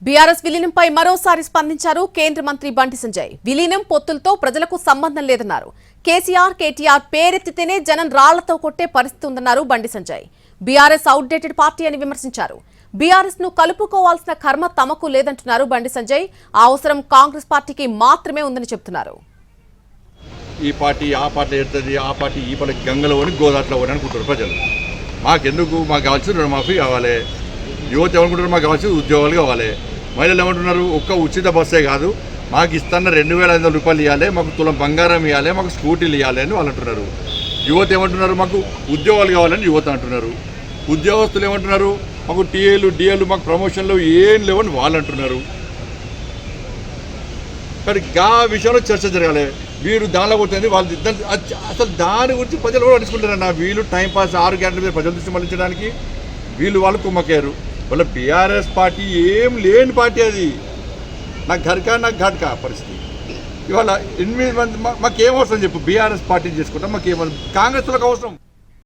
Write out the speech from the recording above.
BRS విలీనంపై మరోసారి స్పందించారు కేంద్ర మంత్రి బండి సంజయ్. విలీనం పొత్తులతో ప్రజలకు సంబంధం లేదన్నారు. కేసీఆర్ కేటీఆర్ పేరెత్తితేనే జనం రాళ్లతో కొట్టే పరిస్థితి ఉందన్నారు Bandi Sanjay. BRS outdated party అని విమర్శించారు. బీఆర్ఎస్ ను కలుపుకోవాల్సిన కర్మ తమకు లేదంటున్నారు బండి సంజయ్. ఆ అవసరం కాంగ్రెస్ పార్టీకి మాత్రమే ఉందని చెబుతున్నారు. ఈ పార్టీ ఆ పార్టీ ఎడుతుంది, ఆ పార్టీ ఈ పార్టీ గంగలో అని గోదాట్లో అని అనుకుంటారు ప్రజలు. మాకెందుకు, మాకు కావాల్సిన రుణమాఫీ కావాలి. యువత ఏమనుకుంటారు, మాకు కావాల్సిన ఉద్యోగాలు కావాలి. మహిళలు ఏమంటున్నారు, ఒక్క ఉచిత బస్సే కాదు, మాకు ఇస్తున్న 2,500 రూపాయలు ఇవ్వాలి, మాకు తులం బంగారం ఇవ్వాలి, మాకు స్కూటీలు ఇవ్వాలి అని వాళ్ళు అంటున్నారు. యువత ఏమంటున్నారు, మాకు ఉద్యోగాలు కావాలని యువత అంటున్నారు. ఉద్యోగస్తులు ఏమంటున్నారు, మాకు టీఏలు డిఏలు మాకు ప్రమోషన్లు ఏం లేవని వాళ్ళు అంటున్నారు. కానీ గా విషయంలో చర్చ జరగాలి. వీరు దానిలో కొట్టింది వాళ్ళు అసలు దాని గురించి ప్రజలు కూడా అడుచుకుంటారన్న. వీళ్ళు టైంపాస్ 6 గంటల మీద ప్రజల దృష్టి మళ్లించడానికి వాళ్ళు కుమ్మకారు. వాళ్ళ బీఆర్ఎస్ పార్టీ ఏం లేని పార్టీ అది. నాకు ఘట్కా పరిస్థితి. ఇవాళ 8 మంది మాకేం అవసరం చెప్పు, బీఆర్ఎస్ పార్టీని చేసుకుంటాం, మాకేమో కాంగ్రెస్ వాళ్ళకి అవసరం.